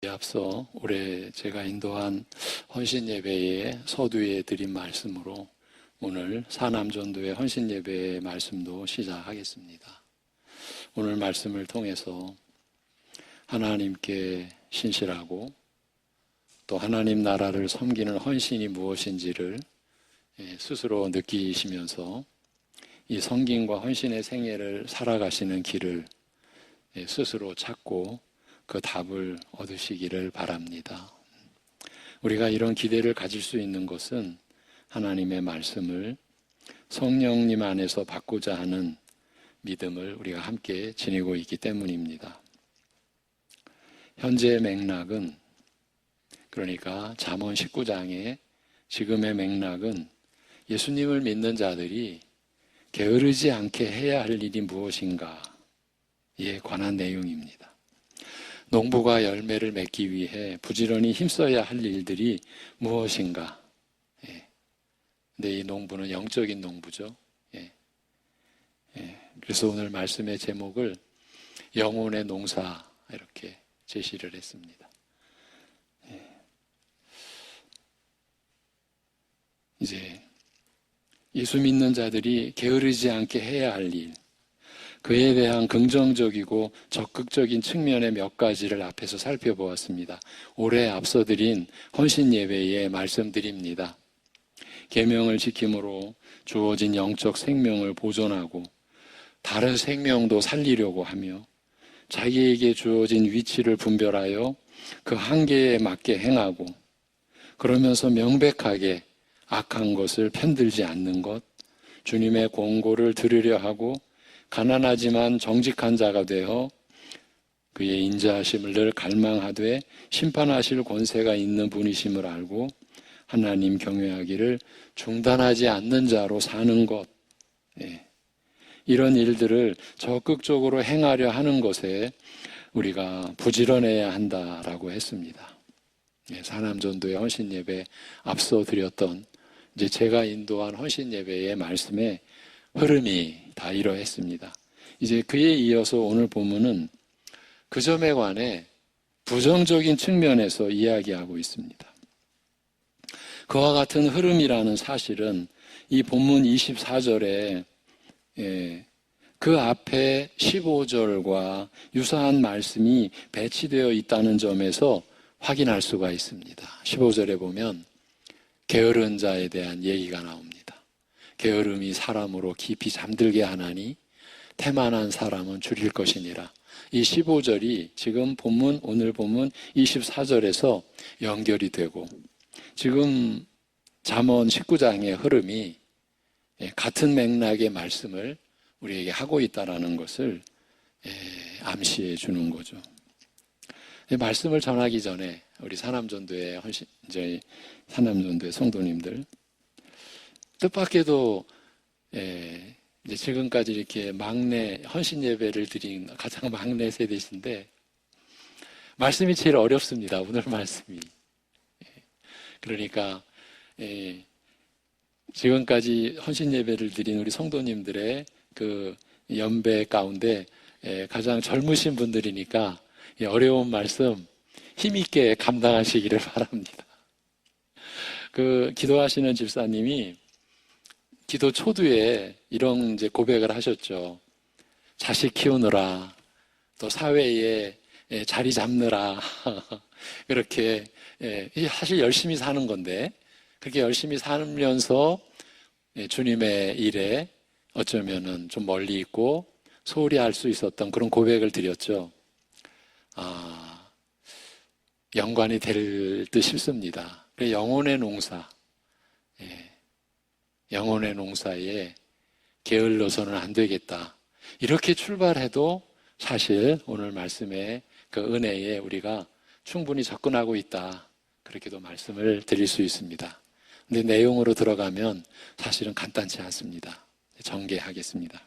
앞서 올해 제가 인도한 헌신예배의 서두에 드린 말씀으로 오늘 사남전도의 헌신예배의 말씀도 시작하겠습니다. 오늘 말씀을 통해서 하나님께 신실하고 또 하나님 나라를 섬기는 헌신이 무엇인지를 스스로 느끼시면서 이 섬김과 헌신의 생애를 살아가시는 길을 스스로 찾고 그 답을 얻으시기를 바랍니다. 우리가 이런 기대를 가질 수 있는 것은 하나님의 말씀을 성령님 안에서 받고자 하는 믿음을 우리가 함께 지니고 있기 때문입니다. 현재의 맥락은, 그러니까 잠언 19장의 지금의 맥락은 예수님을 믿는 자들이 게으르지 않게 해야 할 일이 무엇인가에 관한 내용입니다. 농부가 열매를 맺기 위해 부지런히 힘써야 할 일들이 무엇인가? 근데 이 농부는 영적인 농부죠. 그래서 오늘 말씀의 제목을 영혼의 농사 이렇게 제시를 했습니다. 이제 예수 믿는 자들이 게으르지 않게 해야 할 일, 그에 대한 긍정적이고 적극적인 측면의 몇 가지를 앞에서 살펴보았습니다. 올해 앞서 드린 헌신 예배에 말씀드립니다. 계명을 지킴으로 주어진 영적 생명을 보존하고 다른 생명도 살리려고 하며 자기에게 주어진 위치를 분별하여 그 한계에 맞게 행하고 그러면서 명백하게 악한 것을 편들지 않는 것, 주님의 권고를 들으려 하고 가난하지만 정직한 자가 되어 그의 인자하심을 늘 갈망하되 심판하실 권세가 있는 분이심을 알고 하나님 경외하기를 중단하지 않는 자로 사는 것, 이런 일들을 적극적으로 행하려 하는 것에 우리가 부지런해야 한다라고 했습니다. 사남전도의 헌신예배 앞서 드렸던 이제 제가 인도한 헌신예배의 말씀에 흐름이 다 이러했습니다. 이제 그에 이어서 오늘 본문은 그 점에 관해 부정적인 측면에서 이야기하고 있습니다. 그와 같은 흐름이라는 사실은 이 본문 24절에 그 앞에 15절과 유사한 말씀이 배치되어 있다는 점에서 확인할 수가 있습니다. 15절에 보면 게으른 자에 대한 얘기가 나옵니다. 게으름이 사람으로 깊이 잠들게 하나니 태만한 사람은 줄일 것이니라. 이 15절이 지금 오늘 본문 24절에서 연결이 되고 지금 잠언 19장의 흐름이 같은 맥락의 말씀을 우리에게 하고 있다는 것을 암시해 주는 거죠. 말씀을 전하기 전에 우리 사남전도의 사남전도의 성도님들, 뜻밖에도 이제 지금까지 이렇게 막내 헌신 예배를 드린 가장 막내 세대신데 말씀이 제일 어렵습니다. 오늘 말씀이. 그러니까 지금까지 헌신 예배를 드린 우리 성도님들의 그 연배 가운데 가장 젊으신 분들이니까 어려운 말씀 힘있게 감당하시기를 바랍니다. 그 기도하시는 집사님이 기도 초두에 이런 이제 고백을 하셨죠. 자식 키우느라 또 사회에 자리 잡느라 그렇게 사실 열심히 사는 건데 그렇게 열심히 살면서 주님의 일에 어쩌면은 좀 멀리 있고 소홀히 할 수 있었던 그런 고백을 드렸죠. 연관이 될 듯 싶습니다. 영혼의 농사, 영혼의 농사에 게을러서는 안 되겠다. 이렇게 출발해도 사실 오늘 말씀의 그 은혜에 우리가 충분히 접근하고 있다. 그렇게도 말씀을 드릴 수 있습니다. 근데 내용으로 들어가면 사실은 간단치 않습니다. 전개하겠습니다.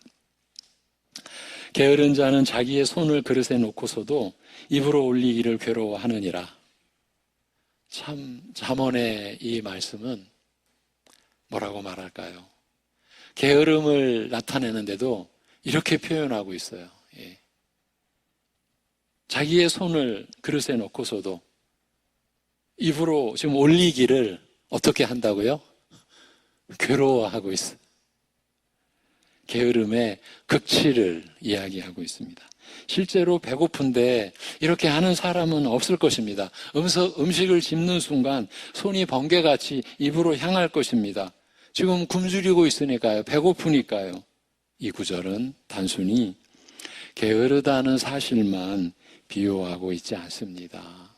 게으른 자는 자기의 손을 그릇에 놓고서도 입으로 올리기를 괴로워하느니라. 참 잠언의 이 말씀은 뭐라고 말할까요? 게으름을 나타내는데도 이렇게 표현하고 있어요. 자기의 손을 그릇에 놓고서도 입으로 지금 올리기를 어떻게 한다고요? 괴로워하고 있어요. 게으름의 극치를 이야기하고 있습니다. 실제로 배고픈데 이렇게 하는 사람은 없을 것입니다. 음식을 집는 순간 손이 번개같이 입으로 향할 것입니다. 지금 굶주리고 있으니까요. 배고프니까요. 이 구절은 단순히 게으르다는 사실만 비유하고 있지 않습니다.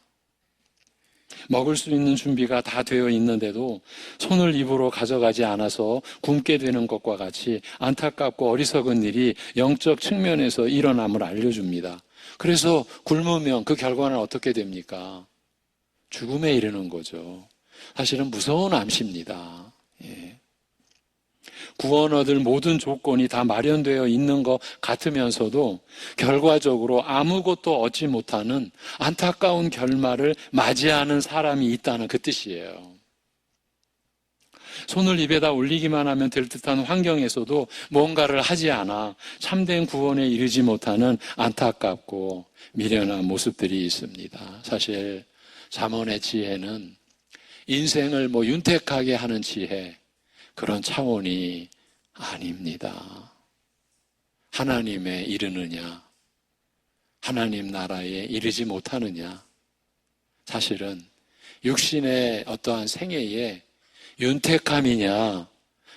먹을 수 있는 준비가 다 되어 있는데도 손을 입으로 가져가지 않아서 굶게 되는 것과 같이 안타깝고 어리석은 일이 영적 측면에서 일어남을 알려줍니다. 그래서 굶으면 그 결과는 어떻게 됩니까? 죽음에 이르는 거죠. 사실은 무서운 암시입니다. 예. 구원 얻을 모든 조건이 다 마련되어 있는 것 같으면서도 결과적으로 아무것도 얻지 못하는 안타까운 결말을 맞이하는 사람이 있다는 그 뜻이에요. 손을 입에다 올리기만 하면 될 듯한 환경에서도 뭔가를 하지 않아 참된 구원에 이르지 못하는 안타깝고 미련한 모습들이 있습니다. 사실 잠언의 지혜는 인생을 윤택하게 하는 지혜, 그런 차원이 아닙니다. 하나님에 이르느냐, 하나님 나라에 이르지 못하느냐, 사실은 육신의 어떠한 생애의 윤택함이냐,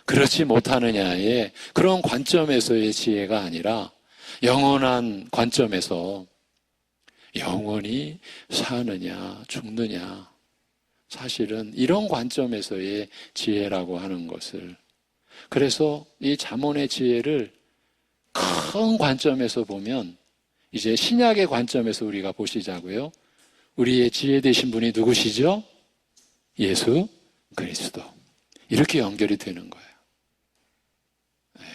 그렇지 못하느냐의 그런 관점에서의 지혜가 아니라 영원한 관점에서 영원히 사느냐, 죽느냐, 사실은 이런 관점에서의 지혜라고 하는 것을, 그래서 이 잠언의 지혜를 큰 관점에서 보면 이제 신약의 관점에서 우리가 보시자고요. 우리의 지혜 되신 분이 누구시죠? 예수 그리스도. 이렇게 연결이 되는 거예요. 네.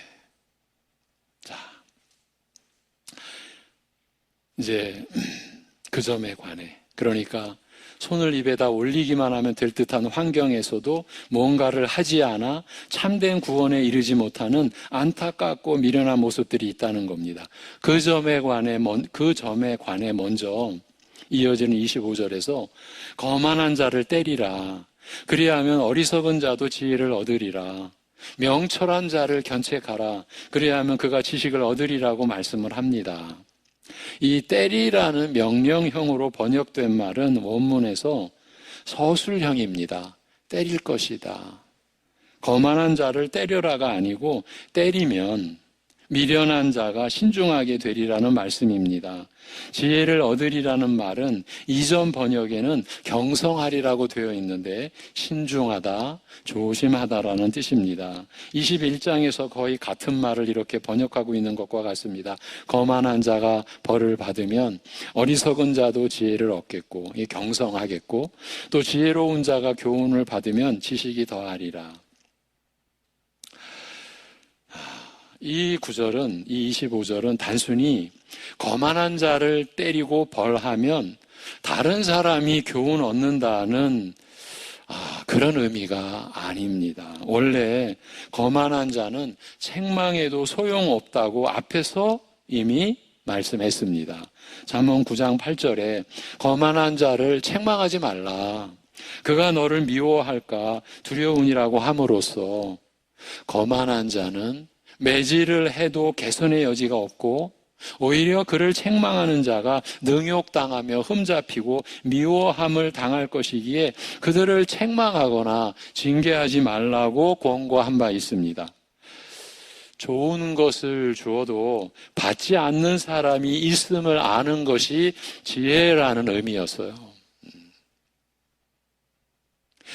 자, 이제 그 점에 관해, 그러니까 손을 입에다 올리기만 하면 될 듯한 환경에서도 뭔가를 하지 않아 참된 구원에 이르지 못하는 안타깝고 미련한 모습들이 있다는 겁니다. 그 점에 관해 먼저 이어지는 25절에서 거만한 자를 때리라. 그리하면 어리석은 자도 지혜를 얻으리라. 명철한 자를 견책하라. 그리하면 그가 지식을 얻으리라고 말씀을 합니다. 이 때리라는 명령형으로 번역된 말은 원문에서 서술형입니다. 때릴 것이다. 거만한 자를 때려라가 아니고 때리면 미련한 자가 신중하게 되리라는 말씀입니다. 지혜를 얻으리라는 말은 이전 번역에는 경성하리라고 되어 있는데 신중하다, 조심하다라는 뜻입니다. 21장에서 거의 같은 말을 이렇게 번역하고 있는 것과 같습니다. 거만한 자가 벌을 받으면 어리석은 자도 지혜를 얻겠고, 경성하겠고, 또 지혜로운 자가 교훈을 받으면 지식이 더하리라. 이 구절은, 이 25절은 단순히 거만한 자를 때리고 벌하면 다른 사람이 교훈 얻는다는 그런 의미가 아닙니다. 원래 거만한 자는 책망해도 소용없다고 앞에서 이미 말씀했습니다. 잠언 9장 8절에 거만한 자를 책망하지 말라. 그가 너를 미워할까 두려우니라고 함으로써 거만한 자는 매질을 해도 개선의 여지가 없고 오히려 그를 책망하는 자가 능욕당하며 흠잡히고 미워함을 당할 것이기에 그들을 책망하거나 징계하지 말라고 권고한 바 있습니다. 좋은 것을 주어도 받지 않는 사람이 있음을 아는 것이 지혜라는 의미였어요.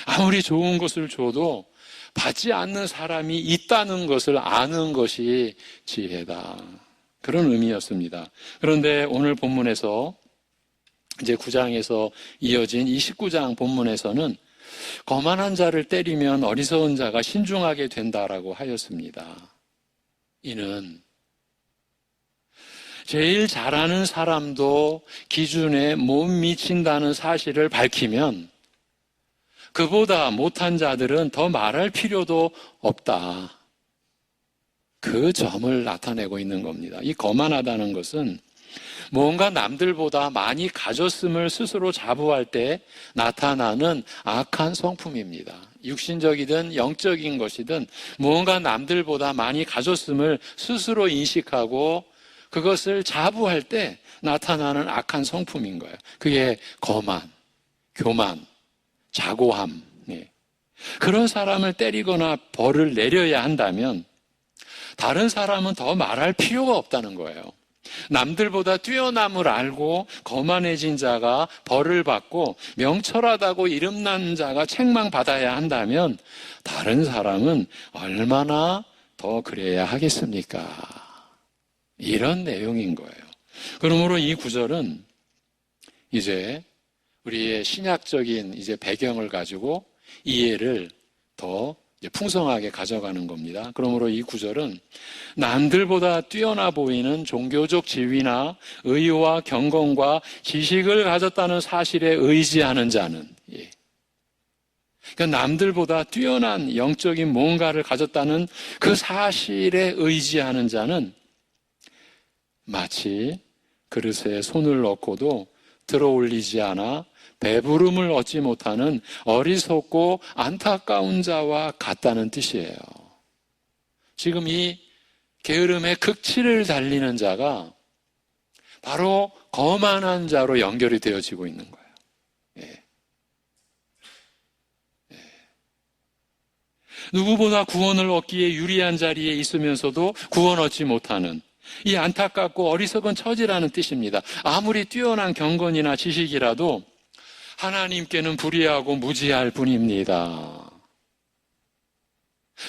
아무리 좋은 것을 줘도 받지 않는 사람이 있다는 것을 아는 것이 지혜다. 그런 의미였습니다. 그런데 오늘 본문에서 이제 9장에서 이어진 29장 본문에서는 거만한 자를 때리면 어리석은 자가 신중하게 된다라고 하였습니다. 이는 제일 잘하는 사람도 기준에 못 미친다는 사실을 밝히면 그보다 못한 자들은 더 말할 필요도 없다. 그 점을 나타내고 있는 겁니다. 이 거만하다는 것은 뭔가 남들보다 많이 가졌음을 스스로 자부할 때 나타나는 악한 성품입니다. 육신적이든 영적인 것이든 뭔가 남들보다 많이 가졌음을 스스로 인식하고 그것을 자부할 때 나타나는 악한 성품인 거예요. 그게 거만, 교만, 자고함. 예. 그런 사람을 때리거나 벌을 내려야 한다면 다른 사람은 더 말할 필요가 없다는 거예요. 남들보다 뛰어남을 알고 거만해진 자가 벌을 받고 명철하다고 이름난 자가 책망받아야 한다면 다른 사람은 얼마나 더 그래야 하겠습니까? 이런 내용인 거예요. 그러므로 이 구절은 이제 우리의 신약적인 이제 배경을 가지고 이해를 더 풍성하게 가져가는 겁니다. 그러므로 이 구절은 남들보다 뛰어나 보이는 종교적 지위나 의와 경건과 지식을 가졌다는 사실에 의지하는 자는, 그러니까 남들보다 뛰어난 영적인 뭔가를 가졌다는 그 사실에 의지하는 자는 마치 그릇에 손을 넣고도 들어올리지 않아 배부름을 얻지 못하는 어리석고 안타까운 자와 같다는 뜻이에요. 지금 이 게으름의 극치를 달리는 자가 바로 거만한 자로 연결이 되어지고 있는 거예요. 누구보다 구원을 얻기에 유리한 자리에 있으면서도 구원 얻지 못하는 이 안타깝고 어리석은 처지라는 뜻입니다. 아무리 뛰어난 경건이나 지식이라도 하나님께는 불의하고 무지할 뿐입니다.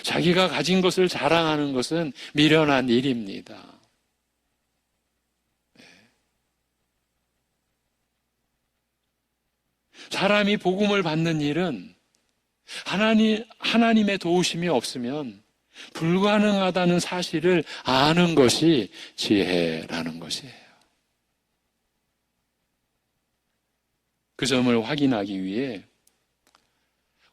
자기가 가진 것을 자랑하는 것은 미련한 일입니다. 사람이 복음을 받는 일은 하나님의 도우심이 없으면 불가능하다는 사실을 아는 것이 지혜라는 것이에요. 그 점을 확인하기 위해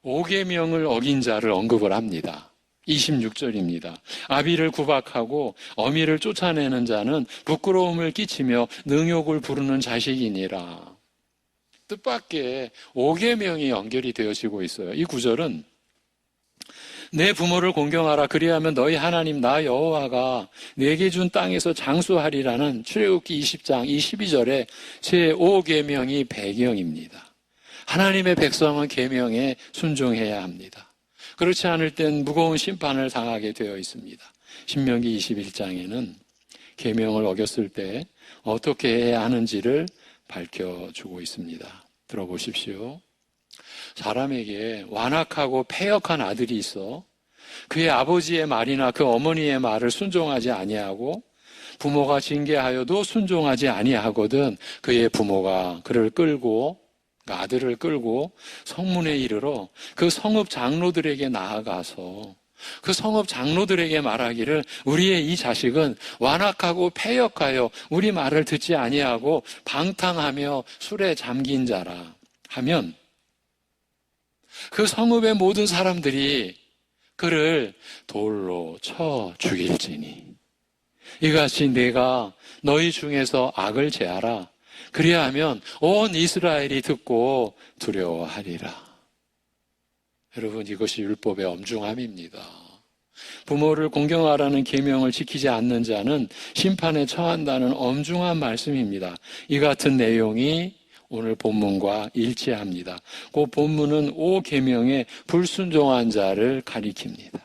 5계명을 어긴 자를 언급을 합니다. 26절입니다. 아비를 구박하고 어미를 쫓아내는 자는 부끄러움을 끼치며 능욕을 부르는 자식이니라. 뜻밖의 5계명이 연결이 되어지고 있어요. 이 구절은 내 부모를 공경하라 그리하면 너희 하나님 나 여호와가 내게 준 땅에서 장수하리라는 출애굽기 20장 22절에 제5계명이 배경입니다. 하나님의 백성은 계명에 순종해야 합니다. 그렇지 않을 땐 무거운 심판을 당하게 되어 있습니다. 신명기 21장에는 계명을 어겼을 때 어떻게 해야 하는지를 밝혀주고 있습니다. 들어보십시오. 사람에게 완악하고 패역한 아들이 있어 그의 아버지의 말이나 그 어머니의 말을 순종하지 아니하고 부모가 징계하여도 순종하지 아니하거든 그의 부모가 그를 끌고 아들을 끌고 성문에 이르러 그 성읍 장로들에게 나아가서 그 성읍 장로들에게 말하기를 우리의 이 자식은 완악하고 패역하여 우리 말을 듣지 아니하고 방탕하며 술에 잠긴 자라 하면 그 성읍의 모든 사람들이 그를 돌로 쳐 죽일지니 이같이 내가 너희 중에서 악을 제하라 그리하면 온 이스라엘이 듣고 두려워하리라. 여러분 이것이 율법의 엄중함입니다. 부모를 공경하라는 계명을 지키지 않는 자는 심판에 처한다는 엄중한 말씀입니다. 이 같은 내용이 오늘 본문과 일치합니다. 그 본문은 5계명에 불순종한 자를 가리킵니다.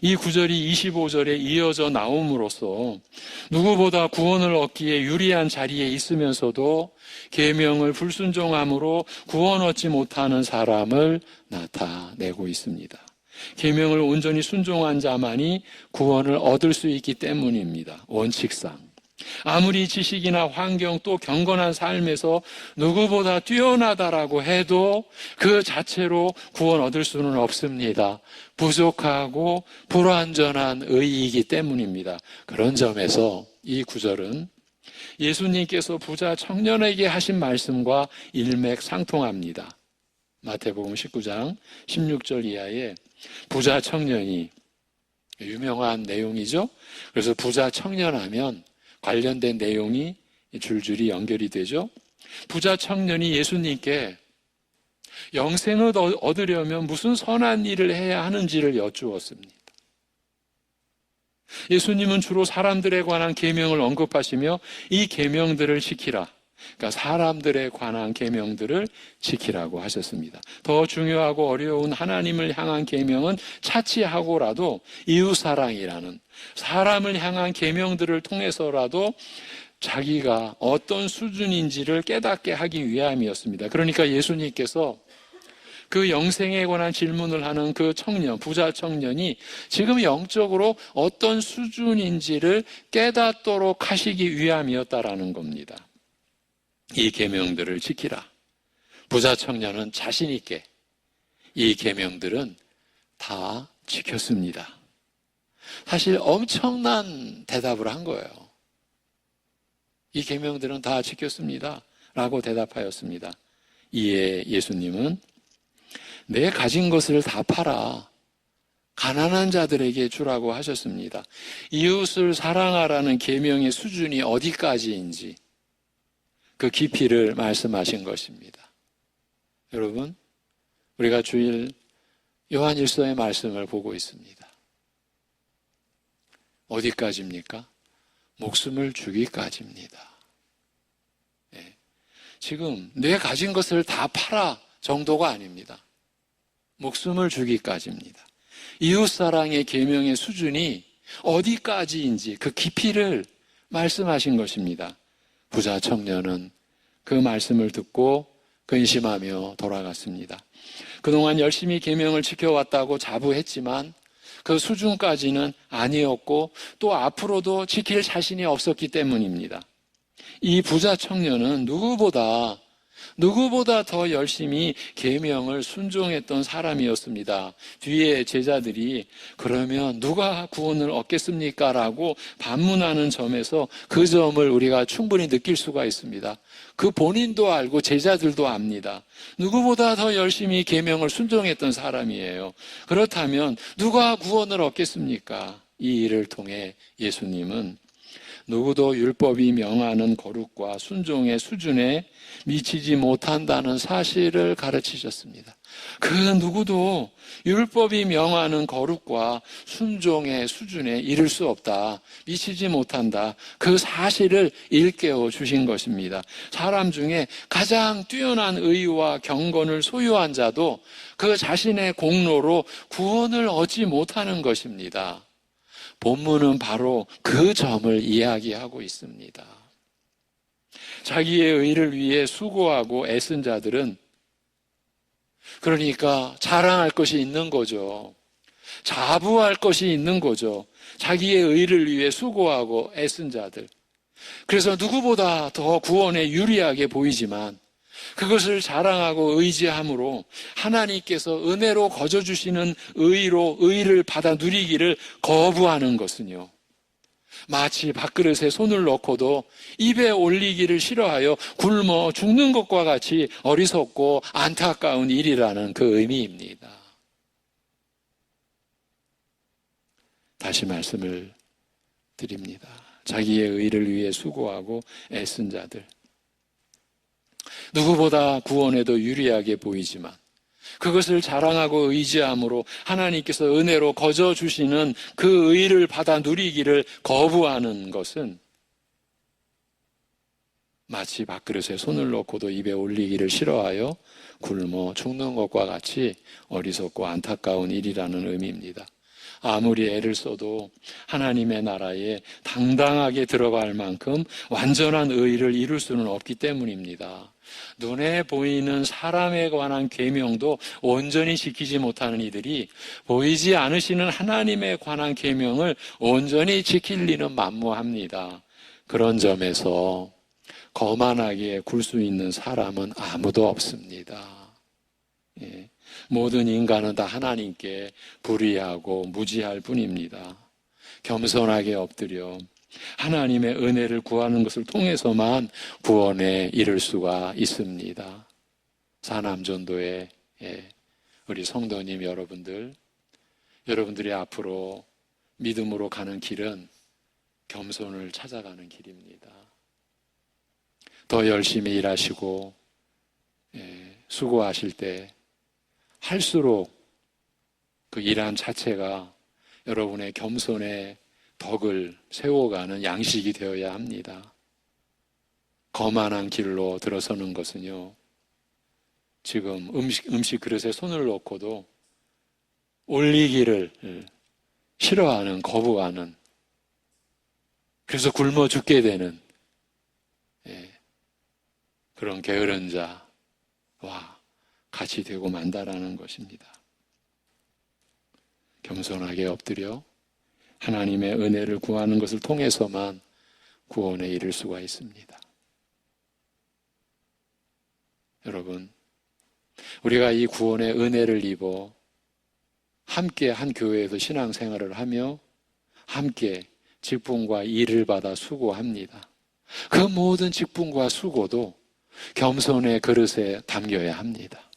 이 구절이 25절에 이어져 나옴으로써 누구보다 구원을 얻기에 유리한 자리에 있으면서도 계명을 불순종함으로 구원 얻지 못하는 사람을 나타내고 있습니다. 계명을 온전히 순종한 자만이 구원을 얻을 수 있기 때문입니다. 원칙상. 아무리 지식이나 환경 또 경건한 삶에서 누구보다 뛰어나다라고 해도 그 자체로 구원 얻을 수는 없습니다. 부족하고 불완전한 의이기 때문입니다. 그런 점에서 이 구절은 예수님께서 부자 청년에게 하신 말씀과 일맥상통합니다. 마태복음 19장 16절 이하에 부자 청년이 유명한 내용이죠. 그래서 부자 청년하면 관련된 내용이 줄줄이 연결이 되죠. 부자 청년이 예수님께 영생을 얻으려면 무슨 선한 일을 해야 하는지를 여쭈었습니다. 예수님은 주로 사람들에 관한 계명을 언급하시며 이 계명들을 지키라. 그러니까 사람들에 관한 계명들을 지키라고 하셨습니다. 더 중요하고 어려운 하나님을 향한 계명은 차치하고라도 이웃사랑이라는 사람을 향한 계명들을 통해서라도 자기가 어떤 수준인지를 깨닫게 하기 위함이었습니다. 그러니까 예수님께서 그 영생에 관한 질문을 하는 그 청년, 부자 청년이 지금 영적으로 어떤 수준인지를 깨닫도록 하시기 위함이었다라는 겁니다. 이 계명들을 지키라. 부자 청년은 자신 있게 이 계명들은 다 지켰습니다. 사실 엄청난 대답을 한 거예요. 이 계명들은 다 지켰습니다. 라고 대답하였습니다. 이에 예수님은 내 가진 것을 다 팔아 가난한 자들에게 주라고 하셨습니다. 이웃을 사랑하라는 계명의 수준이 어디까지인지 그 깊이를 말씀하신 것입니다. 여러분, 우리가 주일 요한일서의 말씀을 보고 있습니다. 어디까지입니까? 목숨을 주기까지입니다. 네. 지금 내 가진 것을 다 팔아 정도가 아닙니다. 목숨을 주기까지입니다. 이웃사랑의 계명의 수준이 어디까지인지 그 깊이를 말씀하신 것입니다. 부자 청년은 그 말씀을 듣고 근심하며 돌아갔습니다. 그동안 열심히 계명을 지켜왔다고 자부했지만 그 수준까지는 아니었고 또 앞으로도 지킬 자신이 없었기 때문입니다. 이 부자 청년은 누구보다 더 열심히 계명을 순종했던 사람이었습니다. 뒤에 제자들이 그러면 누가 구원을 얻겠습니까? 라고 반문하는 점에서 그 점을 우리가 충분히 느낄 수가 있습니다. 그 본인도 알고 제자들도 압니다. 누구보다 더 열심히 계명을 순종했던 사람이에요. 그렇다면 누가 구원을 얻겠습니까? 이 일을 통해 예수님은 누구도 율법이 명하는 거룩과 순종의 수준에 미치지 못한다는 사실을 가르치셨습니다. 그 누구도 율법이 명하는 거룩과 순종의 수준에 이를 수 없다, 미치지 못한다, 그 사실을 일깨워 주신 것입니다. 사람 중에 가장 뛰어난 의와 경건을 소유한 자도 그 자신의 공로로 구원을 얻지 못하는 것입니다. 본문은 바로 그 점을 이야기하고 있습니다. 자기의 의를 위해 수고하고 애쓴 자들은 그러니까 자랑할 것이 있는 거죠. 자부할 것이 있는 거죠. 자기의 의를 위해 수고하고 애쓴 자들. 그래서 누구보다 더 구원에 유리하게 보이지만 그것을 자랑하고 의지함으로 하나님께서 은혜로 거저주시는 의로 의를 받아 누리기를 거부하는 것은요, 마치 밥그릇에 손을 넣고도 입에 올리기를 싫어하여 굶어 죽는 것과 같이 어리석고 안타까운 일이라는 그 의미입니다. 다시 말씀을 드립니다. 자기의 의를 위해 수고하고 애쓴 자들, 누구보다 구원에도 유리하게 보이지만 그것을 자랑하고 의지함으로 하나님께서 은혜로 거저 주시는 그 의를 받아 누리기를 거부하는 것은 마치 밥그릇에 손을 넣고도 입에 올리기를 싫어하여 굶어 죽는 것과 같이 어리석고 안타까운 일이라는 의미입니다. 아무리 애를 써도 하나님의 나라에 당당하게 들어갈 만큼 완전한 의를 이룰 수는 없기 때문입니다. 눈에 보이는 사람에 관한 계명도 온전히 지키지 못하는 이들이 보이지 않으시는 하나님에 관한 계명을 온전히 지킬 리는 만무합니다. 그런 점에서 거만하게 굴 수 있는 사람은 아무도 없습니다. 예. 모든 인간은 다 하나님께 불의하고 무지할 뿐입니다. 겸손하게 엎드려 하나님의 은혜를 구하는 것을 통해서만 구원에 이를 수가 있습니다. 사남전도의 우리 성도님 여러분들이 앞으로 믿음으로 가는 길은 겸손을 찾아가는 길입니다. 더 열심히 일하시고 수고하실 때 할수록 그 일함 자체가 여러분의 겸손의 덕을 세워가는 양식이 되어야 합니다. 거만한 길로 들어서는 것은요, 지금 음식 그릇에 손을 놓고도 올리기를 싫어하는, 거부하는, 그래서 굶어 죽게 되는 그런 게으른 자와 같이 되고 만다라는 것입니다. 겸손하게 엎드려 하나님의 은혜를 구하는 것을 통해서만 구원에 이를 수가 있습니다. 여러분, 우리가 이 구원의 은혜를 입어 함께 한 교회에서 신앙생활을 하며 함께 직분과 일을 받아 수고합니다. 그 모든 직분과 수고도 겸손의 그릇에 담겨야 합니다.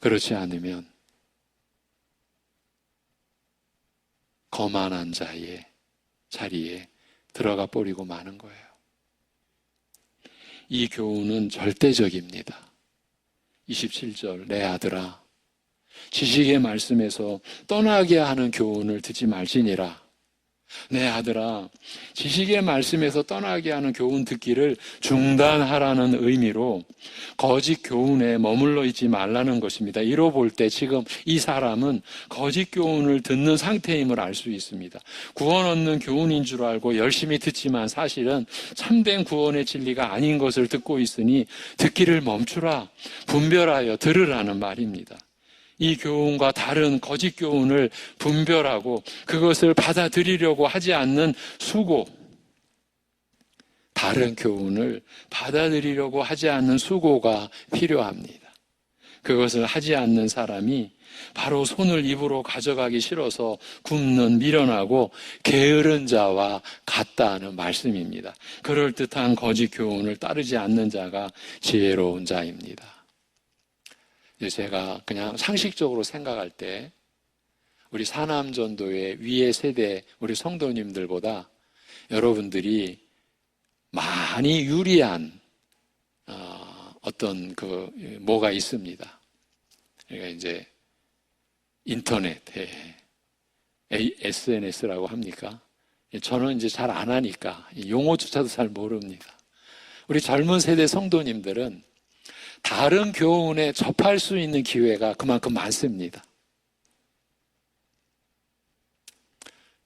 그렇지 않으면 거만한 자의 자리에 들어가 버리고 마는 거예요. 이 교훈은 절대적입니다. 27절, 내 아들아, 지식의 말씀에서 떠나게 하는 교훈을 듣지 말지니라. 내 아들아, 지식의 말씀에서 떠나게 하는 교훈 듣기를 중단하라는 의미로 거짓 교훈에 머물러 있지 말라는 것입니다. 이로 볼 때 지금 이 사람은 거짓 교훈을 듣는 상태임을 알 수 있습니다. 구원 얻는 교훈인 줄 알고 열심히 듣지만 사실은 참된 구원의 진리가 아닌 것을 듣고 있으니 듣기를 멈추라, 분별하여 들으라는 말입니다. 이 교훈과 다른 거짓 교훈을 분별하고 그것을 받아들이려고 하지 않는 수고, 다른 교훈을 받아들이려고 하지 않는 수고가 필요합니다. 그것을 하지 않는 사람이 바로 손을 입으로 가져가기 싫어서 굶는 미련하고 게으른 자와 같다는 말씀입니다. 그럴듯한 거짓 교훈을 따르지 않는 자가 지혜로운 자입니다. 제가 그냥 상식적으로 생각할 때 우리 사남전도의 위의 세대 우리 성도님들보다 여러분들이 많이 유리한 어떤 뭐가 있습니다. 그러니까 이제 인터넷, SNS라고 합니까? 저는 이제 잘 안 하니까 용어조차도 잘 모릅니다. 우리 젊은 세대 성도님들은 다른 교훈에 접할 수 있는 기회가 그만큼 많습니다.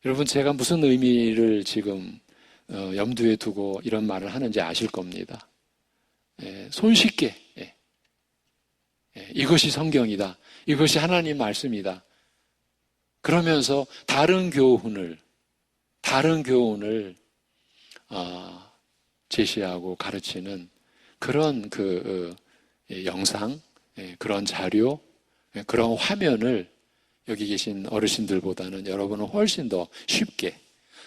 여러분, 제가 무슨 의미를 지금 염두에 두고 이런 말을 하는지 아실 겁니다. 손쉽게 이것이 성경이다, 이것이 하나님 말씀이다 그러면서 다른 교훈을 제시하고 가르치는 그런 영상, 그런 자료, 그런 화면을 여기 계신 어르신들보다는 여러분은 훨씬 더 쉽게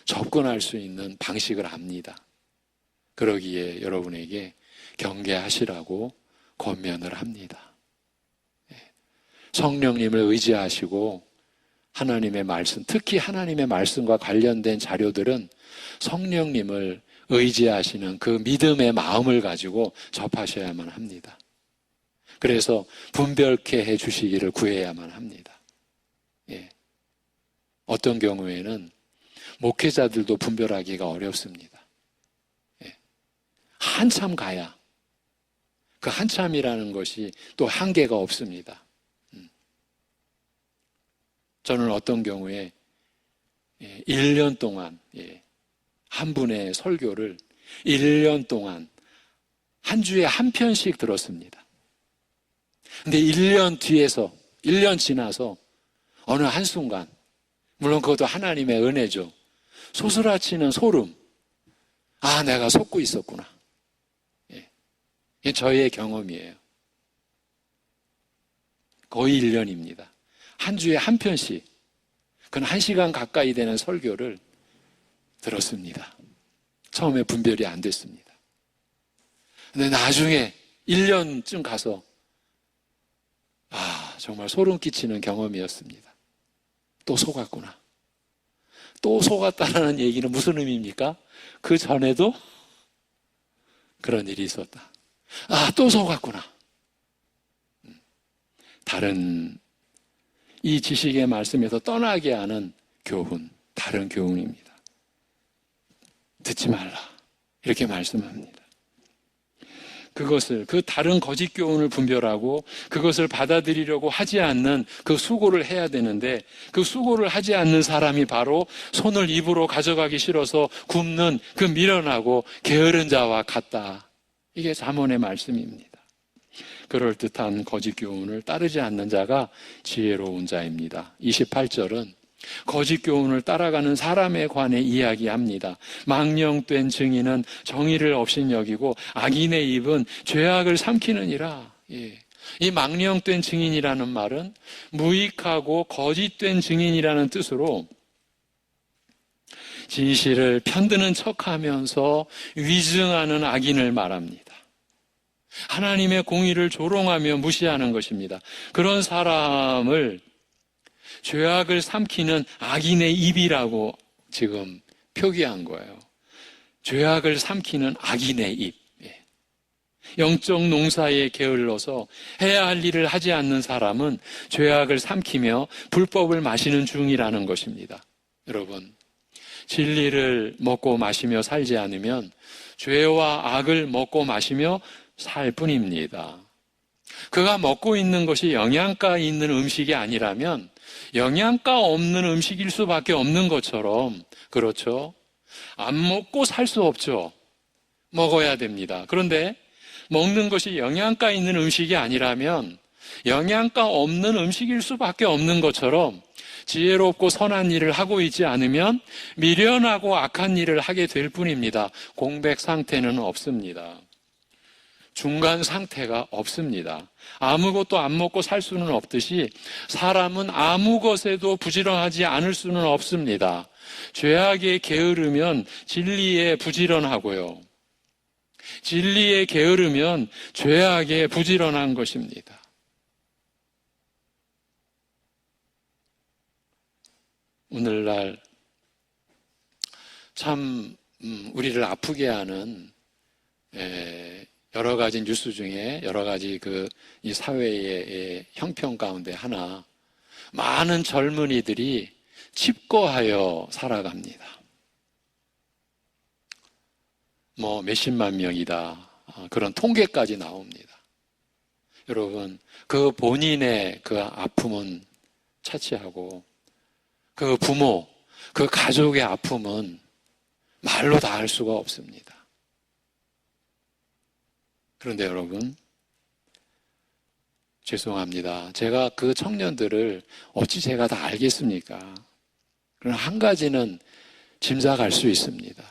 접근할 수 있는 방식을 압니다. 그러기에 여러분에게 경계하시라고 권면을 합니다. 성령님을 의지하시고 하나님의 말씀, 특히 하나님의 말씀과 관련된 자료들은 성령님을 의지하시는 그 믿음의 마음을 가지고 접하셔야만 합니다. 그래서 분별케 해주시기를 구해야만 합니다. 어떤 경우에는 목회자들도 분별하기가 어렵습니다. 한참 가야 그 한참이라는 것이 또 한계가 없습니다. 저는 어떤 경우에 1년 동안 한 분의 설교를 1년 동안 한 주에 한 편씩 들었습니다. 근데 1년 뒤에서 1년 지나서 어느 한순간, 물론 그것도 하나님의 은혜죠, 소스라치는 소름, 아, 내가 속고 있었구나. 이게 저의 경험이에요. 거의 1년입니다. 한 주에 한 편씩, 그건 1시간 가까이 되는 설교를 들었습니다. 처음에 분별이 안 됐습니다. 근데 나중에 1년쯤 가서 정말 소름 끼치는 경험이었습니다. 또 속았구나. 또 속았다라는 얘기는 무슨 의미입니까? 그 전에도 그런 일이 있었다. 아, 또 속았구나. 다른 이 지식의 말씀에서 떠나게 하는 교훈, 다른 교훈입니다. 듣지 말라. 이렇게 말씀합니다. 그 다른 거짓 교훈을 분별하고 그것을 받아들이려고 하지 않는 그 수고를 해야 되는데, 그 수고를 하지 않는 사람이 바로 손을 입으로 가져가기 싫어서 굽는 그 미련하고 게으른 자와 같다. 이게 잠언의 말씀입니다. 그럴듯한 거짓 교훈을 따르지 않는 자가 지혜로운 자입니다. 28절은 거짓 교훈을 따라가는 사람에 관해 이야기합니다. 망령된 증인은 정의를 업신여기고 악인의 입은 죄악을 삼키느니라. 예. 이 망령된 증인이라는 말은 무익하고 거짓된 증인이라는 뜻으로 진실을 편드는 척하면서 위증하는 악인을 말합니다. 하나님의 공의를 조롱하며 무시하는 것입니다. 그런 사람을 죄악을 삼키는 악인의 입이라고 지금 표기한 거예요. 죄악을 삼키는 악인의 입. 영적 농사에 게을러서 해야 할 일을 하지 않는 사람은 죄악을 삼키며 불법을 마시는 중이라는 것입니다. 여러분, 진리를 먹고 마시며 살지 않으면 죄와 악을 먹고 마시며 살 뿐입니다. 그가 먹고 있는 것이 영양가 있는 음식이 아니라면 영양가 없는 음식일 수밖에 없는 것처럼, 그렇죠? 안 먹고 살 수 없죠. 먹어야 됩니다. 그런데 먹는 것이 영양가 있는 음식이 아니라면 영양가 없는 음식일 수밖에 없는 것처럼 지혜롭고 선한 일을 하고 있지 않으면 미련하고 악한 일을 하게 될 뿐입니다. 공백 상태는 없습니다. 중간 상태가 없습니다. 아무것도 안 먹고 살 수는 없듯이 사람은 아무 것에도 부지런하지 않을 수는 없습니다. 죄악에 게으르면 진리에 부지런하고요. 진리에 게으르면 죄악에 부지런한 것입니다. 오늘날 참 우리를 아프게 하는 여러 가지 뉴스 중에 여러 가지 이 사회의 형평 가운데 하나, 많은 젊은이들이 칩거하여 살아갑니다. 몇십만 명이다. 그런 통계까지 나옵니다. 여러분, 그 본인의 그 아픔은 차치하고 그 부모, 그 가족의 아픔은 말로 다 할 수가 없습니다. 그런데 여러분, 죄송합니다. 제가 그 청년들을 어찌 제가 다 알겠습니까? 그러나 한 가지는 짐작할 수 있습니다.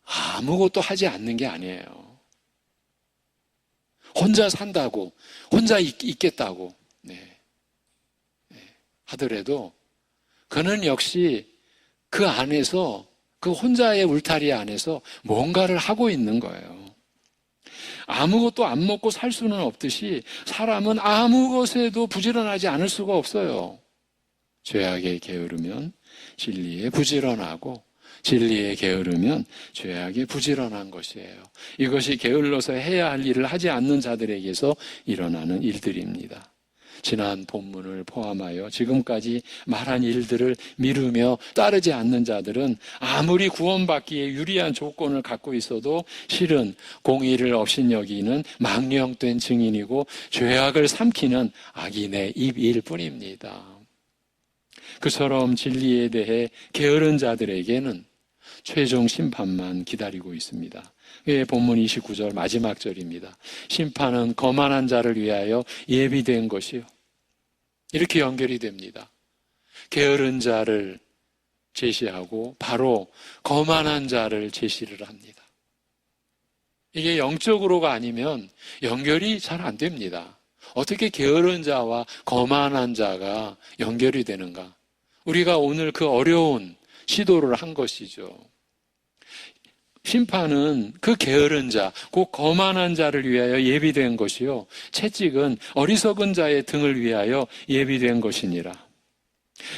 아무것도 하지 않는 게 아니에요. 혼자 산다고, 혼자 있겠다고 하더라도 그는 역시 그 안에서, 그 혼자의 울타리 안에서 뭔가를 하고 있는 거예요. 아무것도 안 먹고 살 수는 없듯이 사람은 아무 것에도 부지런하지 않을 수가 없어요. 죄악에 게으르면 진리에 부지런하고 진리에 게으르면 죄악에 부지런한 것이에요. 이것이 게을러서 해야 할 일을 하지 않는 자들에게서 일어나는 일들입니다. 지난 본문을 포함하여 지금까지 말한 일들을 미루며 따르지 않는 자들은 아무리 구원받기에 유리한 조건을 갖고 있어도 실은 공의를 업신여기는 망령된 증인이고 죄악을 삼키는 악인의 입일 뿐입니다. 그처럼 진리에 대해 게으른 자들에게는 최종 심판만 기다리고 있습니다. 본문 29절 마지막 절입니다. 심판은 거만한 자를 위하여 예비된 것이요. 이렇게 연결이 됩니다. 게으른 자를 제시하고 바로 거만한 자를 제시를 합니다. 이게 영적으로가 아니면 연결이 잘 안 됩니다. 어떻게 게으른 자와 거만한 자가 연결이 되는가? 우리가 오늘 그 어려운 시도를 한 것이죠. 심판은 그 게으른 자, 그 거만한 자를 위하여 예비된 것이요, 채찍은 어리석은 자의 등을 위하여 예비된 것이니라.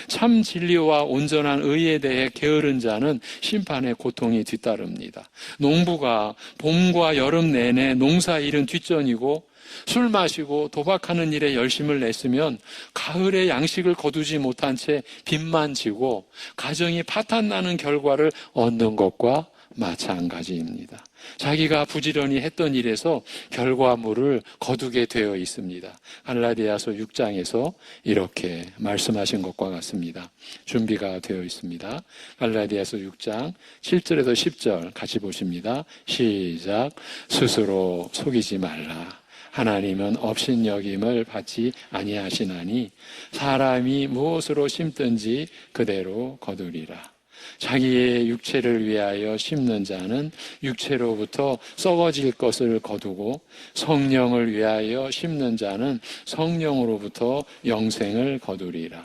참 진리와 온전한 의에 대해 게으른 자는 심판의 고통이 뒤따릅니다. 농부가 봄과 여름 내내 농사일은 뒷전이고 술 마시고 도박하는 일에 열심을 냈으면 가을에 양식을 거두지 못한 채 빚만 지고 가정이 파탄나는 결과를 얻는 것과 마찬가지입니다. 자기가 부지런히 했던 일에서 결과물을 거두게 되어 있습니다. 갈라디아서 6장에서 이렇게 말씀하신 것과 같습니다. 준비가 되어 있습니다. 갈라디아서 6장 7절에서 10절 같이 보십니다. 시작. 스스로 속이지 말라. 하나님은 업신여김을 받지 아니하시나니 사람이 무엇으로 심든지 그대로 거두리라. 자기의 육체를 위하여 심는 자는 육체로부터 썩어질 것을 거두고 성령을 위하여 심는 자는 성령으로부터 영생을 거두리라.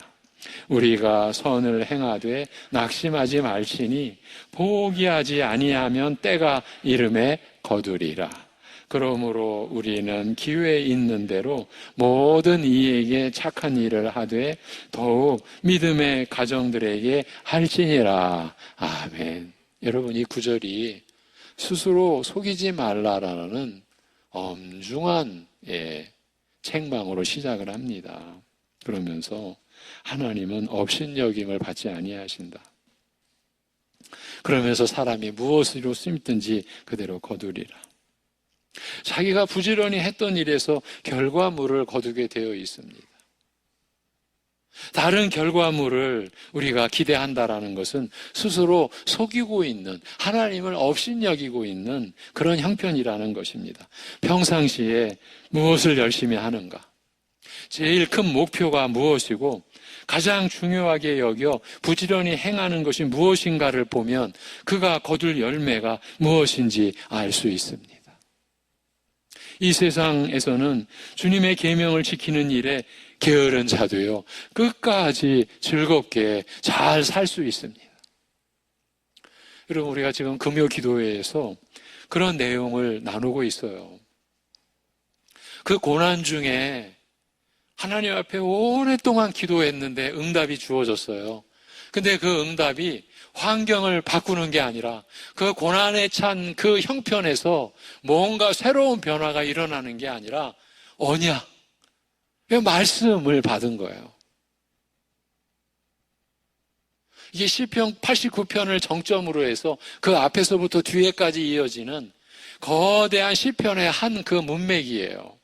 우리가 선을 행하되 낙심하지 말지니 포기하지 아니하면 때가 이름에 거두리라. 그러므로 우리는 기회 있는 대로 모든 이에게 착한 일을 하되 더욱 믿음의 가정들에게 할지니라. 아멘. 여러분, 이 구절이 스스로 속이지 말라라는 엄중한 책망으로 시작을 합니다. 그러면서 하나님은 업신여김을 받지 아니하신다. 그러면서 사람이 무엇으로 심든지 그대로 거두리라. 자기가 부지런히 했던 일에서 결과물을 거두게 되어 있습니다. 다른 결과물을 우리가 기대한다라는 것은 스스로 속이고 있는, 하나님을 업신여기고 있는 그런 형편이라는 것입니다. 평상시에 무엇을 열심히 하는가? 제일 큰 목표가 무엇이고 가장 중요하게 여겨 부지런히 행하는 것이 무엇인가를 보면 그가 거둘 열매가 무엇인지 알 수 있습니다. 이 세상에서는 주님의 계명을 지키는 일에 게으른 자도요, 끝까지 즐겁게 잘 살 수 있습니다. 여러분, 우리가 지금 금요 기도회에서 그런 내용을 나누고 있어요. 그 고난 중에 하나님 앞에 오랫동안 기도했는데 응답이 주어졌어요. 근데 그 응답이 환경을 바꾸는 게 아니라 그 고난에 찬 그 형편에서 뭔가 새로운 변화가 일어나는 게 아니라 언약, 말씀을 받은 거예요. 이게 시편 89편을 정점으로 해서 그 앞에서부터 뒤에까지 이어지는 거대한 시편의 한 그 문맥이에요.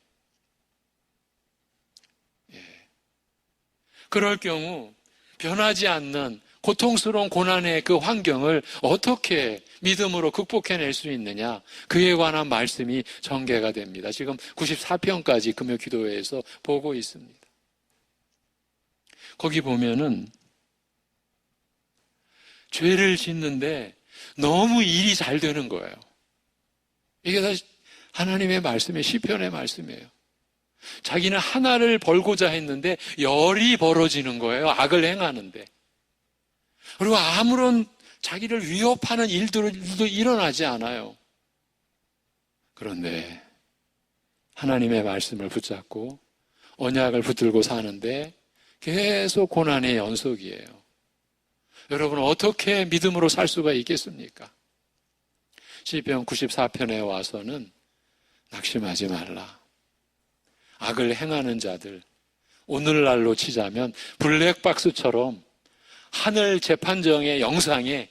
그럴 경우 변하지 않는 고통스러운 고난의 그 환경을 어떻게 믿음으로 극복해낼 수 있느냐, 그에 관한 말씀이 전개가 됩니다. 지금 94편까지 금요 기도회에서 보고 있습니다. 거기 보면은 죄를 짓는데 너무 일이 잘 되는 거예요. 이게 다 하나님의 말씀의 시편의 말씀이에요. 자기는 하나를 벌고자 했는데 열이 벌어지는 거예요. 악을 행하는데. 그리고 아무런 자기를 위협하는 일들도 일어나지 않아요. 그런데 하나님의 말씀을 붙잡고 언약을 붙들고 사는데 계속 고난의 연속이에요. 여러분, 어떻게 믿음으로 살 수가 있겠습니까? 시편 94편에 와서는 낙심하지 말라. 악을 행하는 자들, 오늘날로 치자면 블랙박스처럼 하늘 재판정의 영상에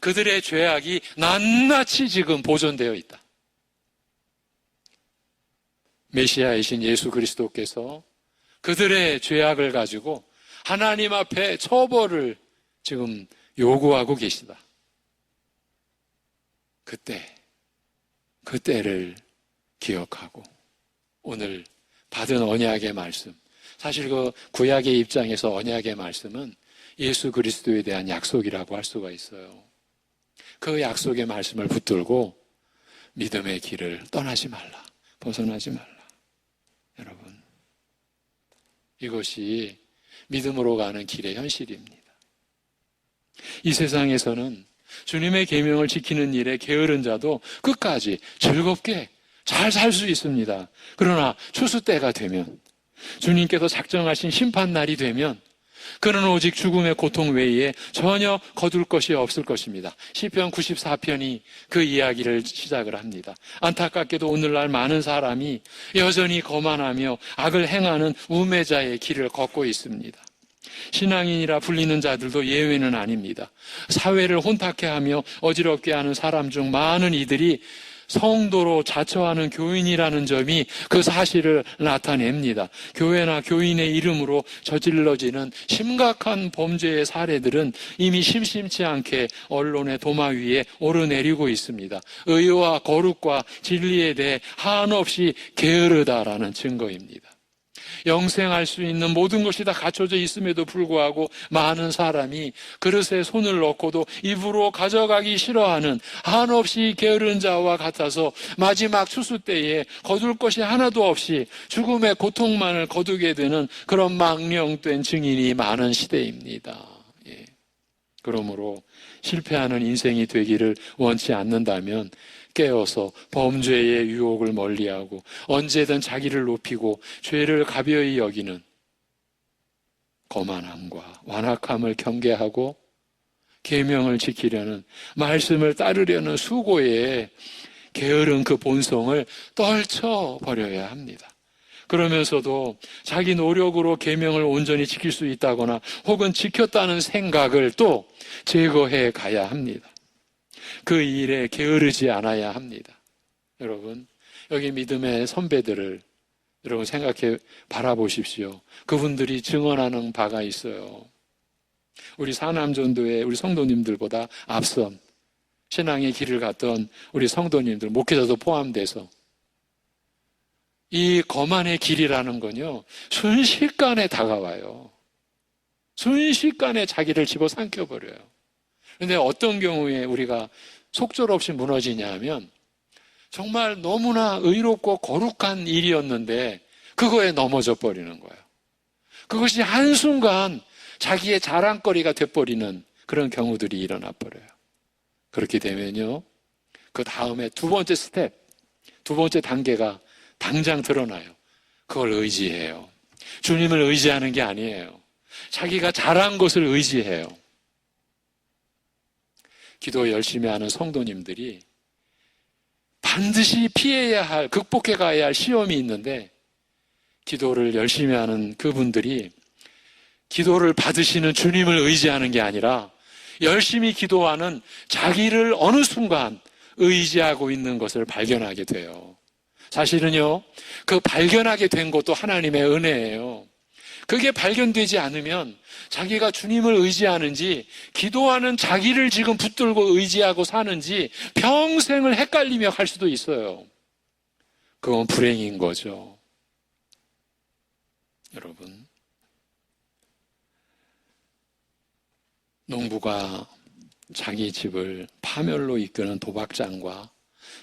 그들의 죄악이 낱낱이 지금 보존되어 있다. 메시아이신 예수 그리스도께서 그들의 죄악을 가지고 하나님 앞에 처벌을 지금 요구하고 계시다. 그때를 기억하고 오늘 받은 언약의 말씀, 사실 그 구약의 입장에서 언약의 말씀은 예수 그리스도에 대한 약속이라고 할 수가 있어요. 그 약속의 말씀을 붙들고 믿음의 길을 떠나지 말라, 벗어나지 말라. 여러분, 이것이 믿음으로 가는 길의 현실입니다. 이 세상에서는 주님의 계명을 지키는 일에 게으른 자도 끝까지 즐겁게 잘 살 수 있습니다. 그러나 추수 때가 되면, 주님께서 작정하신 심판 날이 되면 그는 오직 죽음의 고통 외에 전혀 거둘 것이 없을 것입니다. 시편 94편이 그 이야기를 시작을 합니다. 안타깝게도 오늘날 많은 사람이 여전히 거만하며 악을 행하는 우매자의 길을 걷고 있습니다. 신앙인이라 불리는 자들도 예외는 아닙니다. 사회를 혼탁해하며 어지럽게 하는 사람 중 많은 이들이 성도로 자처하는 교인이라는 점이 그 사실을 나타냅니다. 교회나 교인의 이름으로 저질러지는 심각한 범죄의 사례들은 이미 심심치 않게 언론의 도마 위에 오르내리고 있습니다. 의와 거룩과 진리에 대해 한없이 게으르다라는 증거입니다. 영생할 수 있는 모든 것이 다 갖춰져 있음에도 불구하고 많은 사람이 그릇에 손을 넣고도 입으로 가져가기 싫어하는 한없이 게으른 자와 같아서 마지막 추수 때에 거둘 것이 하나도 없이 죽음의 고통만을 거두게 되는 그런 망령된 증인이 많은 시대입니다. 예. 그러므로 실패하는 인생이 되기를 원치 않는다면 깨어서 범죄의 유혹을 멀리하고 언제든 자기를 높이고 죄를 가벼이 여기는 거만함과 완악함을 경계하고 계명을 지키려는, 말씀을 따르려는 수고에 게으른 그 본성을 떨쳐버려야 합니다. 그러면서도 자기 노력으로 계명을 온전히 지킬 수 있다거나 혹은 지켰다는 생각을 또 제거해 가야 합니다. 그 일에 게으르지 않아야 합니다. 여러분, 여기 믿음의 선배들을 여러분 생각해 바라보십시오. 그분들이 증언하는 바가 있어요. 우리 사남전도의 우리 성도님들보다 앞선 신앙의 길을 갔던 우리 성도님들, 목회자도 포함돼서 이 거만의 길이라는 건요, 순식간에 다가와요. 순식간에 자기를 집어삼켜버려요. 그런데 어떤 경우에 우리가 속절없이 무너지냐 하면 정말 너무나 의롭고 거룩한 일이었는데 그거에 넘어져 버리는 거예요. 그것이 한순간 자기의 자랑거리가 돼버리는 그런 경우들이 일어나 버려요. 그렇게 되면요, 그 다음에 두 번째 스텝, 두 번째 단계가 당장 드러나요. 그걸 의지해요. 주님을 의지하는 게 아니에요. 자기가 잘한 것을 의지해요. 기도 열심히 하는 성도님들이 반드시 피해야 할, 극복해 가야 할 시험이 있는데 기도를 열심히 하는 그분들이 기도를 받으시는 주님을 의지하는 게 아니라 열심히 기도하는 자기를 어느 순간 의지하고 있는 것을 발견하게 돼요. 사실은요, 그 발견하게 된 것도 하나님의 은혜예요. 그게 발견되지 않으면 자기가 주님을 의지하는지 기도하는 자기를 지금 붙들고 의지하고 사는지 평생을 헷갈리며 갈 수도 있어요. 그건 불행인 거죠. 여러분, 농부가 자기 집을 파멸로 이끄는 도박장과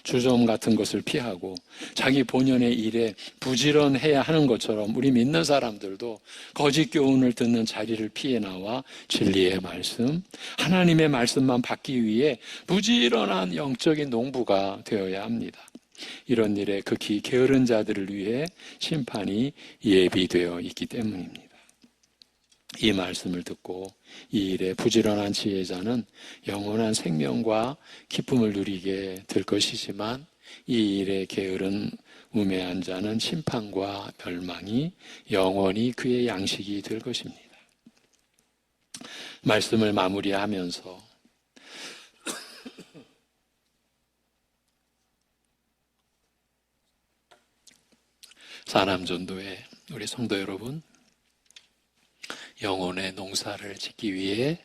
주점 같은 것을 피하고 자기 본연의 일에 부지런해야 하는 것처럼 우리 믿는 사람들도 거짓 교훈을 듣는 자리를 피해 나와 진리의 말씀, 하나님의 말씀만 받기 위해 부지런한 영적인 농부가 되어야 합니다. 이런 일에 극히 게으른 자들을 위해 심판이 예비되어 있기 때문입니다. 이 말씀을 듣고 이 일에 부지런한 지혜자는 영원한 생명과 기쁨을 누리게 될 것이지만 이 일에 게으른 우매한 자는 심판과 멸망이 영원히 그의 양식이 될 것입니다. 말씀을 마무리하면서 사남전도회 우리 성도 여러분, 영혼의 농사를 짓기 위해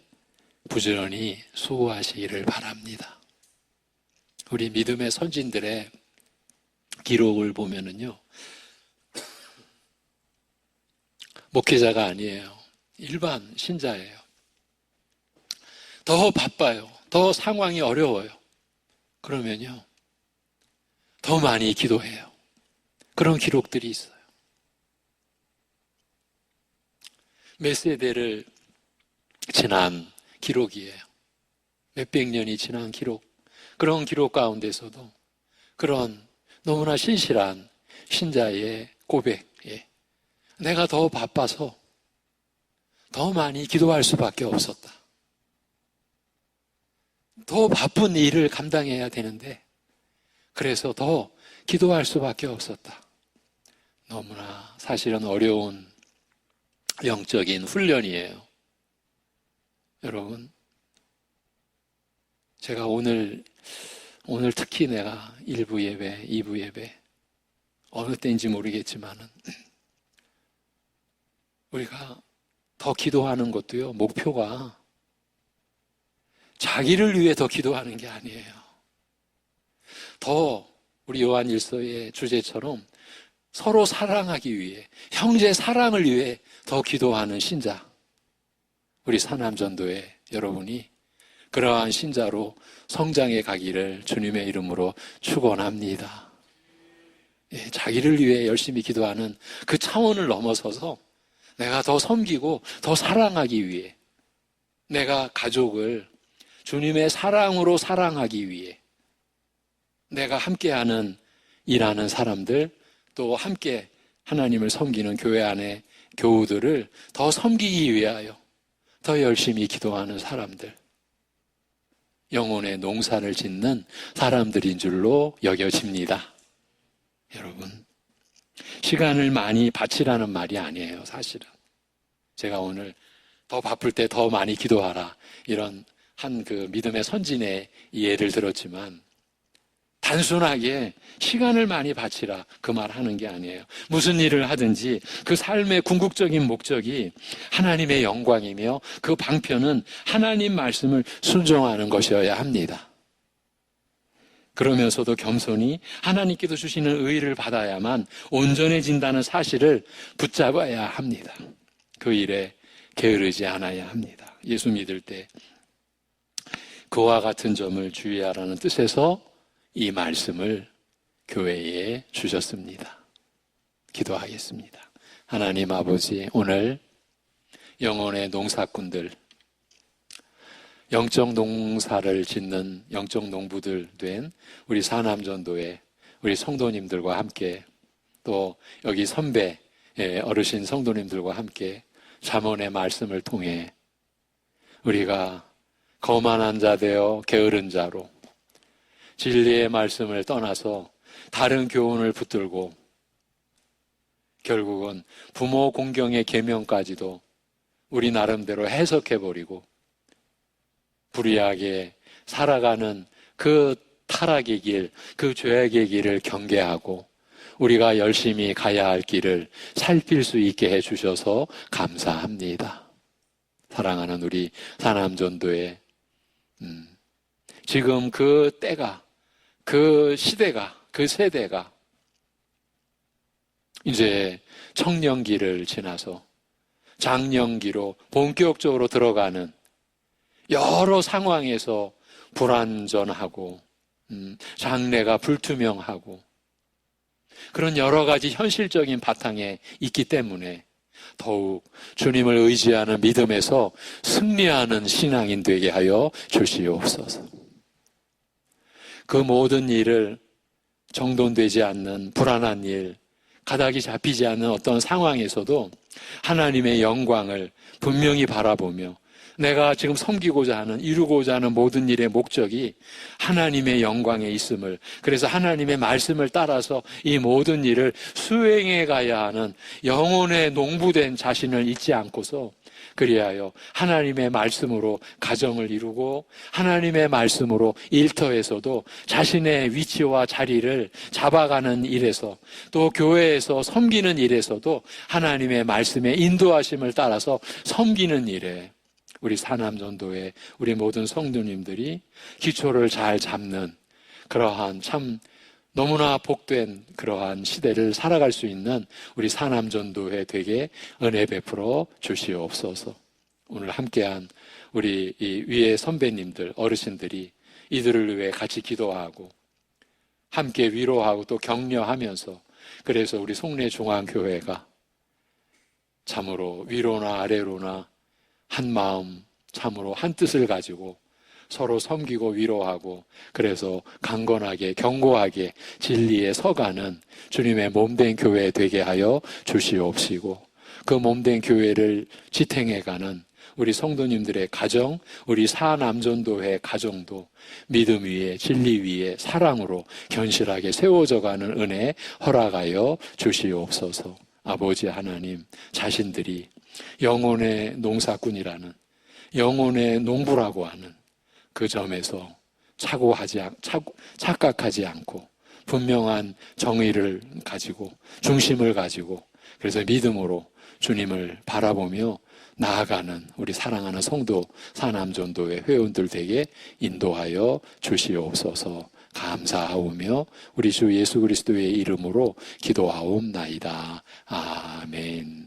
부지런히 수고하시기를 바랍니다. 우리 믿음의 선진들의 기록을 보면은요, 목회자가 아니에요. 일반 신자예요. 더 바빠요. 더 상황이 어려워요. 그러면요, 더 많이 기도해요. 그런 기록들이 있어요. 몇 세대를 지난 기록이에요. 몇백 년이 지난 기록. 그런 기록 가운데서도 그런 너무나 신실한 신자의 고백에 내가 더 바빠서 더 많이 기도할 수밖에 없었다. 더 바쁜 일을 감당해야 되는데 그래서 더 기도할 수밖에 없었다. 너무나 사실은 어려운 영적인 훈련이에요. 여러분, 제가 오늘 특히 내가 1부 예배, 2부 예배 어느 때인지 모르겠지만은 우리가 더 기도하는 것도요, 목표가 자기를 위해 더 기도하는 게 아니에요. 더 우리 요한일서의 주제처럼 서로 사랑하기 위해, 형제 사랑을 위해 더 기도하는 신자, 우리 사남전도의 여러분이 그러한 신자로 성장해 가기를 주님의 이름으로 축원합니다. 예, 자기를 위해 열심히 기도하는 그 차원을 넘어서서 내가 더 섬기고 더 사랑하기 위해, 내가 가족을 주님의 사랑으로 사랑하기 위해, 내가 함께하는 일하는 사람들, 또 함께 하나님을 섬기는 교회 안에 교우들을 더 섬기기 위하여 더 열심히 기도하는 사람들, 영혼의 농사를 짓는 사람들인 줄로 여겨집니다. 여러분, 시간을 많이 바치라는 말이 아니에요. 사실은 제가 오늘 더 바쁠 때 더 많이 기도하라, 이런 한 그 믿음의 선진의 예를 들었지만 단순하게 시간을 많이 바치라 그 말 하는 게 아니에요. 무슨 일을 하든지 그 삶의 궁극적인 목적이 하나님의 영광이며 그 방편은 하나님 말씀을 순종하는 것이어야 합니다. 그러면서도 겸손히 하나님께서 주시는 의를 받아야만 온전해진다는 사실을 붙잡아야 합니다. 그 일에 게으르지 않아야 합니다. 예수 믿을 때 그와 같은 점을 주의하라는 뜻에서 이 말씀을 교회에 주셨습니다. 기도하겠습니다. 하나님 아버지, 오늘 영혼의 농사꾼들, 영적 농사를 짓는 영적 농부들 된 우리 사남전도의 우리 성도님들과 함께, 또 여기 선배 어르신 성도님들과 함께 잠언의 말씀을 통해 우리가 거만한 자 되어 게으른 자로 진리의 말씀을 떠나서 다른 교훈을 붙들고 결국은 부모 공경의 계명까지도 우리 나름대로 해석해버리고 불의하게 살아가는 그 타락의 길, 그 죄악의 길을 경계하고 우리가 열심히 가야 할 길을 살필 수 있게 해주셔서 감사합니다. 사랑하는 우리 사남전도의 지금 그 때가, 그 시대가, 그 세대가 이제 청년기를 지나서 장년기로 본격적으로 들어가는 여러 상황에서 불완전하고 장래가 불투명하고 그런 여러 가지 현실적인 바탕에 있기 때문에 더욱 주님을 의지하는 믿음에서 승리하는 신앙인 되게 하여 주시옵소서. 그 모든 일을 정돈되지 않는 불안한 일, 가닥이 잡히지 않는 어떤 상황에서도 하나님의 영광을 분명히 바라보며 내가 지금 섬기고자 하는, 이루고자 하는 모든 일의 목적이 하나님의 영광에 있음을, 그래서 하나님의 말씀을 따라서 이 모든 일을 수행해 가야 하는 영혼의 농부된 자신을 잊지 않고서 그리하여 하나님의 말씀으로 가정을 이루고 하나님의 말씀으로 일터에서도 자신의 위치와 자리를 잡아가는 일에서, 또 교회에서 섬기는 일에서도 하나님의 말씀의 인도하심을 따라서 섬기는 일에 우리 사남전도의 우리 모든 성도님들이 기초를 잘 잡는 그러한 참 너무나 복된 그러한 시대를 살아갈 수 있는 우리 사남전도회 되게 은혜 베풀어 주시옵소서. 오늘 함께한 우리 이 위에 선배님들, 어르신들이 이들을 위해 같이 기도하고 함께 위로하고 또 격려하면서, 그래서 우리 송내중앙교회가 참으로 위로나 아래로나 한 마음, 참으로 한 뜻을 가지고 서로 섬기고 위로하고, 그래서 강건하게 견고하게 진리에 서가는 주님의 몸된 교회 되게 하여 주시옵시고, 그 몸된 교회를 지탱해가는 우리 성도님들의 가정, 우리 사남전도회 가정도 믿음 위에 진리 위에 사랑으로 견실하게 세워져가는 은혜 허락하여 주시옵소서. 아버지 하나님, 자신들이 영혼의 농사꾼이라는, 영혼의 농부라고 하는 그 점에서 착각하지 않고 분명한 정의를 가지고 중심을 가지고 그래서 믿음으로 주님을 바라보며 나아가는 우리 사랑하는 성도 사남전도회 회원들 되게 인도하여 주시옵소서. 감사하오며 우리 주 예수 그리스도의 이름으로 기도하옵나이다. 아멘.